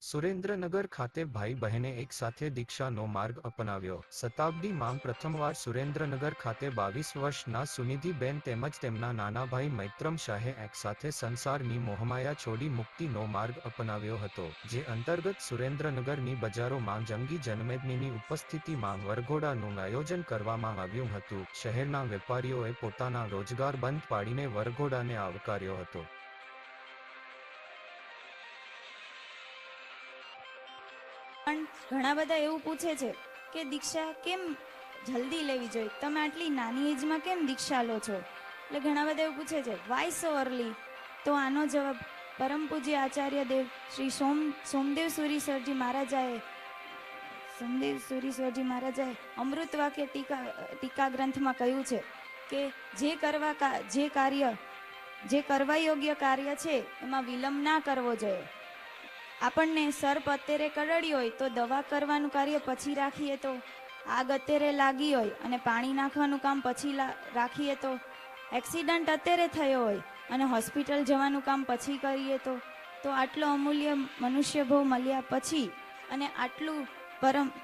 સુરેન્દ્રનગર ખાતે ભાઈ બહેને એક સાથે દીક્ષાનો માર્ગ અપનાવ્યો. શતાબ્દી માંગ પ્રથમવાર સુરેન્દ્રનગર ખાતે 22 વર્ષના સુનિધિબેન તેમજ તેમના નાના ભાઈ મૈત્રમ શાહે એક સાથે સંસારની મોહમાયા છોડી મુક્તિનો માર્ગ અપનાવ્યો હતો, જે અંતર્ગત સુરેન્દ્રનગરની બજારોમાં જંગી જનમેદનીની ઉપસ્થિતિમાં વરઘોડાનું આયોજન કરવામાં આવ્યું હતું. શહેરના વેપારીઓએ પોતાના રોજગાર બંધ પાડીને વરઘોડાને આવકાર્યો હતો. પણ ઘણા બધા એવું પૂછે છે કે દીક્ષા કેમ જલ્દી લેવી જોઈએ, તમે આટલી નાની એજમાં કેમ દીક્ષા લો છો? એટલે ઘણા બધા એવું પૂછે છે, વાય સો અર્લી? તો આનો જવાબ પરમ પૂજ્ય આચાર્ય દેવ શ્રી સોમદેવ સુરીશ્વરજી મહારાજાએ અમૃત વાક્ય ટીકા ગ્રંથમાં કહ્યું છે કે જે કરવા યોગ્ય કાર્ય છે એમાં વિલંબ ના કરવો જોઈએ. આપણને સર્પ અત્યારે કરડ્યો હોય તો દવા કરવાનું કાર્ય પછી રાખીએ તો, આગ અત્યારે લાગી હોય અને પાણી નાખવાનું કામ પછી રાખીએ તો, એક્સિડન્ટ અત્યારે થયો હોય અને હોસ્પિટલ જવાનું કામ પછી કરીએ તો આટલો અમૂલ્ય મનુષ્યભવ મળ્યા પછી અને આટલું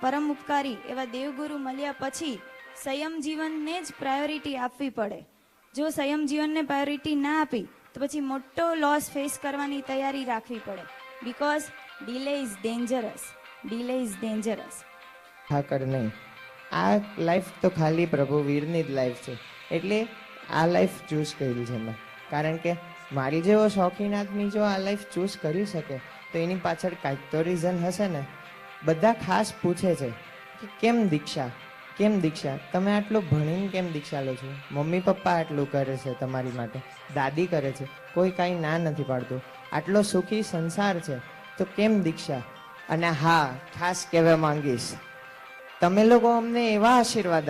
પરમ ઉપકારી એવા દેવગુરુ મળ્યા પછી સંયમ જીવનને જ પ્રાયોરિટી આપવી પડે. જો સંયમ જીવનને પ્રાયોરિટી ના આપી તો પછી મોટો લોસ ફેસ કરવાની તૈયારી રાખવી પડે. Because delay is dangerous. હા કર નહીં, આ લાઈફ તો ખાલી પ્રભુ વીરની જ લાઈફ છે, એટલે આ લાઈફ ચૂઝ કરી છે મેં. કારણ કે મારી જેવો શોખીન આદમી જો આ લાઈફ ચૂઝ કરી શકે તો એની પાછળ કાંઈક તો રીઝન હશે ને. બધા ખાસ પૂછે છે કે કેમ દીક્ષા, તમે આટલું ભણીને કેમ દીક્ષા લો છો? મમ્મી પપ્પા આટલું કરે છે તમારી માટે, દાદી કરે છે, કોઈ કાંઈ ના નથી પાડતું, આટલો સુખી સંસાર છે તો કેમ દીક્ષા? અને હા, ખાસ કહેવા માંગીશ, તમે લોકો અમને એવા આશીર્વાદ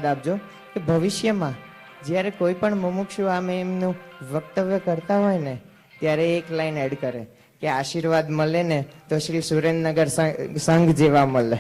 આપજો કે ભવિષ્યમાં જ્યારે કોઈ પણ મુમુક્ષુ આમે એમનું વક્તવ્ય કરતા હોય ને ત્યારે એક લાઈન એડ કરે કે આશીર્વાદ મળે ને તો શ્રી સુરેન્દ્રનગર સંઘ જેવા મળે.